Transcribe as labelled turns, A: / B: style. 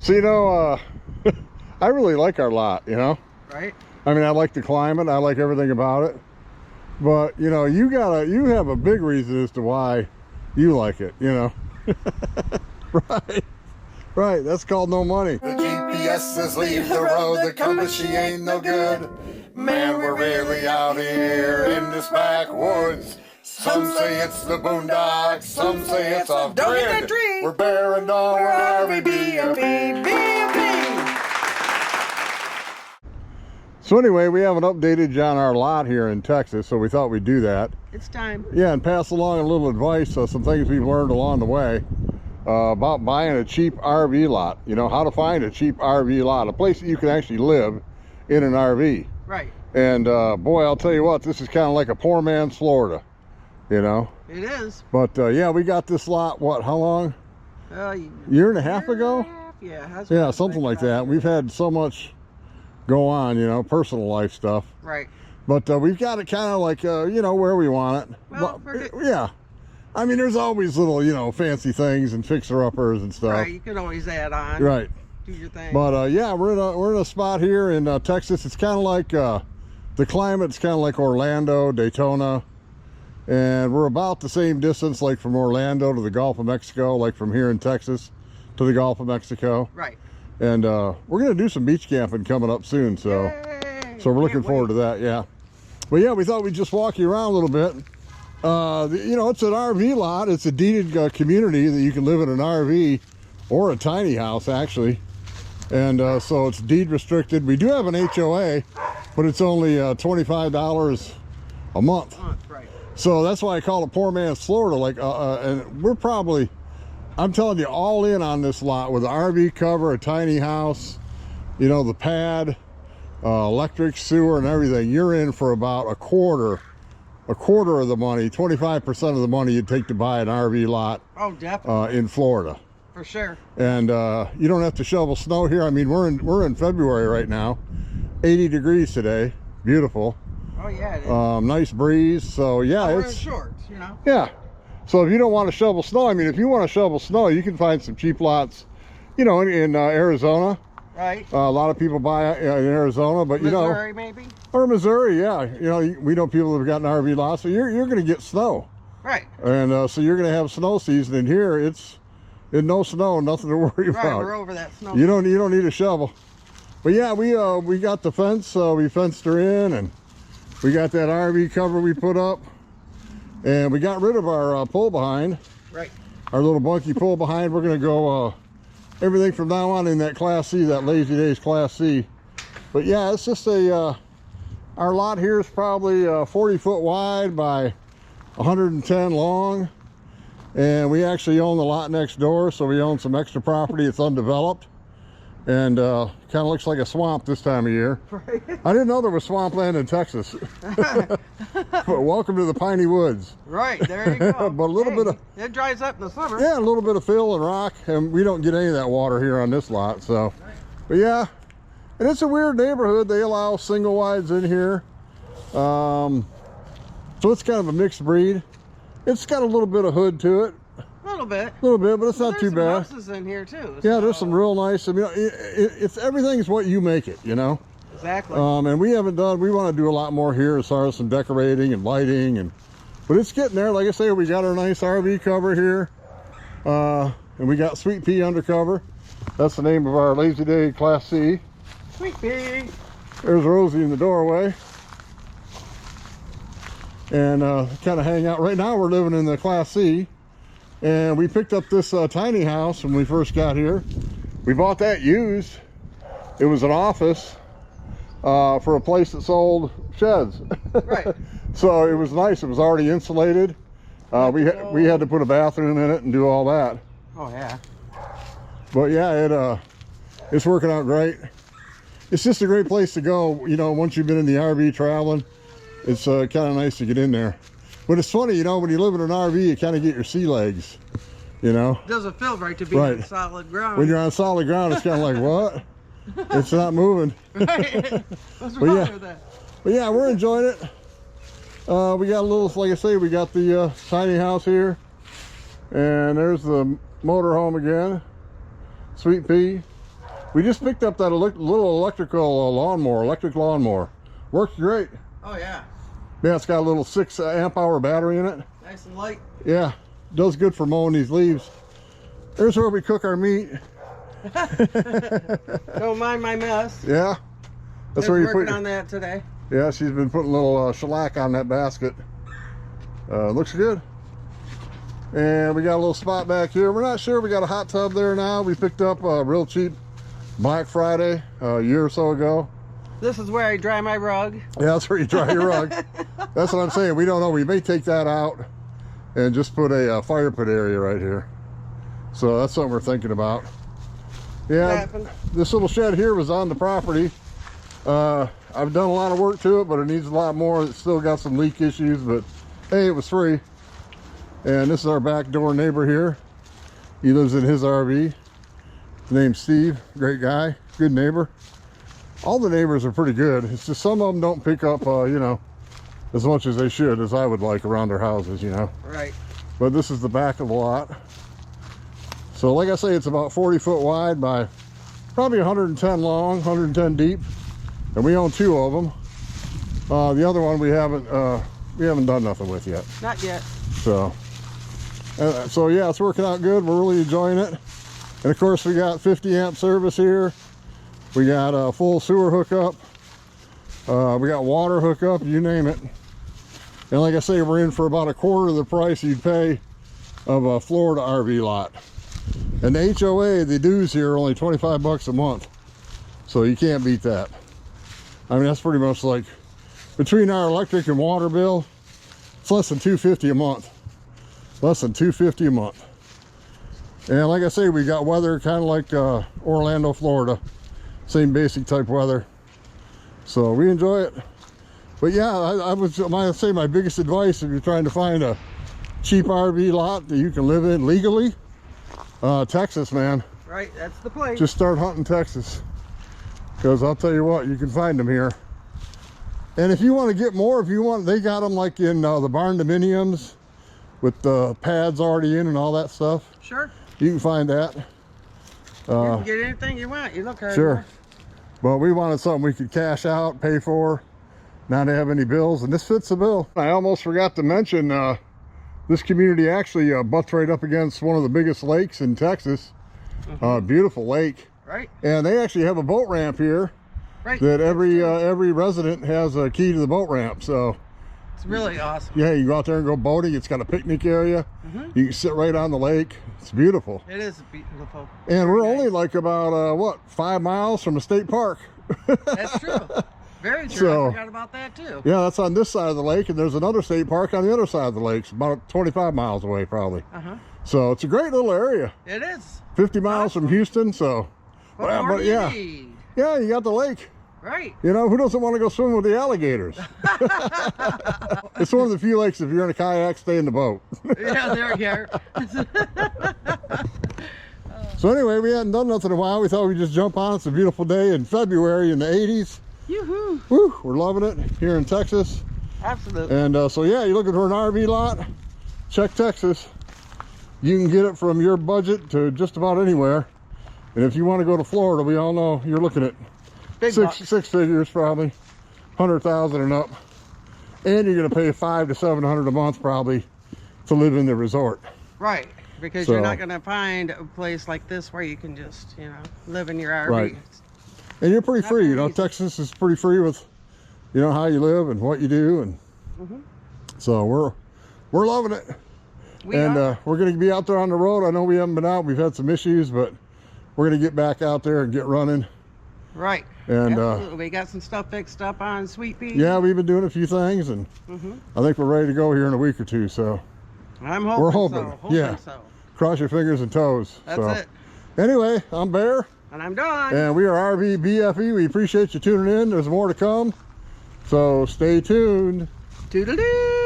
A: So, I really like our lot,
B: Right?
A: I mean, I like the climate, I like everything about it. But, you have a big reason as to why you like it, Right. Right, that's called no money.
C: The GPS says leave the road, the compass she ain't no good. Man, we're really out here in this backwoods. Some say it's the boondocks, some say it's off
B: Don't
C: grid.
B: hit that tree.
C: We're bearing down, we're RVB.
A: So anyway, we haven't updated you on our lot here in Texas, so we thought we'd do that.
B: It's time.
A: Yeah, and pass along a little advice, some things we've learned along the way about buying a cheap RV lot. How to find a cheap RV lot, a place that you can actually live in an RV.
B: Right.
A: And boy, I'll tell you what, this is kind of like a poor man's Florida,
B: It is.
A: But yeah, we got this lot, what, how long? Year and a half ago?
B: Yeah.
A: Yeah, something like that. We've had so much go on, personal life stuff.
B: Right.
A: But we've got it kind of like, where we want it.
B: Well,
A: yeah. I mean, there's always little, fancy things and fixer-uppers and stuff.
B: Right, you can always add on.
A: Right.
B: Do your thing.
A: But yeah, we're in a spot here in Texas. It's kind of like the climate's kind of like Orlando, Daytona, and we're about the same distance, like from Orlando to the Gulf of Mexico, like from here in Texas to the Gulf of Mexico.
B: Right.
A: And we're gonna do some beach camping coming up soon, so
B: Yay!
A: we're looking forward to that. Yeah. But yeah, we thought we'd just walk you around a little bit. It's an RV lot. It's a deeded community that you can live in an RV or a tiny house, actually. And so it's deed restricted. We do have an HOA, but it's only $25 a month.
B: Right.
A: So that's why I call it poor man's Florida. And we're probably, I'm telling you, all in on this lot with an RV cover, a tiny house, the pad, electric, sewer, and everything. You're in for about a quarter of the money, 25% of the money you'd take to buy an RV lot.
B: Oh, definitely.
A: In Florida.
B: For sure.
A: And you don't have to shovel snow here. I mean, we're in February right now, 80 degrees today, beautiful.
B: Oh yeah, it is.
A: Nice breeze. So yeah,
B: We're in shorts,
A: Yeah. So if you don't want to shovel snow, I mean, if you want to shovel snow, you can find some cheap lots, in Arizona.
B: Right.
A: A lot of people buy in Arizona, but
B: Missouri maybe.
A: Or Missouri, yeah. We know people that have got an RV lot, so you're going to get snow.
B: Right.
A: And so you're going to have snow season. And here it's no snow, nothing to worry about.
B: Right, we're over that snow.
A: You don't need a shovel. But yeah, we got the fence. We fenced her in, and we got that RV cover we put up, and we got rid of our pull behind.
B: Right.
A: Our little bunky pull behind. We're going to go everything from now on in that Class C, that Lazy Days Class C. But yeah, it's just our lot here is probably 40 foot wide by 110 long. And we actually own the lot next door, so we own some extra property. It's undeveloped. And kind of looks like a swamp this time of year.
B: Right.
A: I didn't know there was swampland in Texas. But welcome to the piney woods.
B: Right, there you go.
A: But a little bit of...
B: It dries up in the summer.
A: Yeah, a little bit of fill and rock. And we don't get any of that water here on this lot, so... Right. But yeah, and it's a weird neighborhood. They allow single wides in here. So it's kind of a mixed breed. It's got a little bit of hood to it.
B: A little bit,
A: but it's not too bad.
B: There's some houses in here too.
A: Yeah, there's some real nice. I mean, it's everything's what you make it,
B: Exactly.
A: And we want to do a lot more here as far as some decorating and lighting, but it's getting there. Like I say, we got our nice RV cover here, and we got Sweet Pea undercover. That's the name of our Lazy Day Class C.
B: Sweet Pea.
A: There's Rosie in the doorway. And kind of hang out. Right now we're living in the Class C. And we picked up this tiny house when we first got here. We bought that used. It was an office for a place that sold sheds.
B: Right.
A: So it was nice. It was already insulated. We had to put a bathroom in it and do all that.
B: Oh yeah.
A: But yeah, it's working out great. It's just a great place to go. Once you've been in the RV traveling, it's kind of nice to get in there. But it's funny, when you live in an RV, you kind of get your sea legs,
B: It doesn't feel right to be on solid ground.
A: When you're on solid ground, it's kind of like, what? It's not moving.
B: Right. What's wrong with that?
A: But yeah, we're enjoying it. We got a little, like I say, we got the tiny house here. And there's the motor home again. Sweet Pea. We just picked up that little electrical electric lawnmower. Works great.
B: Oh yeah.
A: Yeah, it's got a little 6 amp hour battery in it.
B: Nice and light.
A: Yeah, does good for mowing these leaves. There's where we cook our meat.
B: Don't mind my mess.
A: Yeah, that's where you put.
B: Working on that today.
A: Yeah, she's been putting a little shellac on that basket. Looks good. And we got a little spot back here. We're not sure. We got a hot tub there now. We picked up real cheap Black Friday a year or so ago.
B: This is where I dry my rug.
A: Yeah, that's where you dry your rug. That's what I'm saying. We don't know. We may take that out and just put a fire pit area right here. So that's something we're thinking about. Yeah, this little shed here was on the property. I've done a lot of work to it, but it needs a lot more. It's still got some leak issues, but hey, it was free. And this is our back door neighbor here. He lives in his RV. His name's Steve. Great guy, good neighbor. All the neighbors are pretty good. It's just some of them don't pick up, you know, as much as they should, as I would like around their houses, you know.
B: Right.
A: But this is the back of the lot. So like I say, it's about 40 foot wide by probably 110 long, 110 deep. And we own 2 of them. The other one we haven't done nothing with yet.
B: Not yet.
A: So yeah, it's working out good. We're really enjoying it. And of course we got 50 amp service here. We got a full sewer hookup. We got water hookup, you name it. And like I say, we're in for about a quarter of the price you'd pay of a Florida RV lot. And the HOA, the dues here are only 25 bucks a month. So you can't beat that. I mean, that's pretty much like, between our electric and water bill, it's less than $250 a month. Less than $250 a month. And like I say, we got weather kind of like Orlando, Florida. Same basic type weather. So we enjoy it. But yeah, I would say my biggest advice if you're trying to find a cheap RV lot that you can live in legally, Texas, man.
B: Right, that's the place.
A: Just start hunting Texas. Because I'll tell you what, you can find them here. And if you want to get more, they got them like in the barn dominiums with the pads already in and all that stuff.
B: Sure.
A: You can find that.
B: You can get anything you want. You look hard.
A: Sure. But we wanted something we could cash out, pay for, not have any bills, and this fits the bill. I almost forgot to mention, this community actually butts right up against one of the biggest lakes in Texas. Beautiful lake.
B: Right.
A: And they actually have a boat ramp here.
B: Right.
A: That every resident has a key to the boat ramp. So
B: it's really awesome.
A: yeah, you go out there and go boating. It's got a picnic area. You can sit right on the lake. It's beautiful.
B: It is beautiful.
A: And we're only like about what, 5 miles from a state park.
B: That's true. Very true.
A: So,
B: I forgot about that too.
A: yeah, that's on this side of the lake, and there's another state park on the other side of the lake. It's about 25 miles away probably. So it's a great little area.
B: It is.
A: 50 miles from Houston. So
B: What more do you
A: yeah,
B: need?
A: yeah, you got the lake.
B: Right.
A: You know, who doesn't want to go swim with the alligators? It's one of the few lakes, if you're in a kayak, stay in the boat.
B: Yeah, there you are.
A: So anyway, we hadn't done nothing in a while. We thought we'd just jump on. It's a beautiful day in February in the 80s.
B: Yoo-hoo.
A: Woo, we're loving it here in Texas.
B: Absolutely.
A: And so yeah, you're looking for an RV lot, check Texas. You can get it from your budget to just about anywhere. And if you want to go to Florida, we all know you're looking at six figures probably, 100,000 and up. And you're going to pay $500 to $700 a month probably to live in the resort.
B: Right, because you're not going to find a place like this where you can just, you know, live in your RV.
A: Right. And you're pretty free, you know. Texas is pretty free with, you know, how you live and what you do, and so we're loving it. We're going to be out there on the road. I know we haven't been out. We've had some issues, but we're going to get back out there and get running.
B: Right.
A: And
B: we got some stuff fixed up on Sweet Pea.
A: yeah, we've been doing a few things, and I think we're ready to go here in a week or two. So
B: we're hoping.
A: Yeah.
B: So.
A: Cross your fingers and toes.
B: That's it.
A: Anyway, I'm Bear.
B: And I'm Dawn.
A: And we are RV BFE. We appreciate you tuning in. There's more to come. So stay tuned.
B: Toodaloo.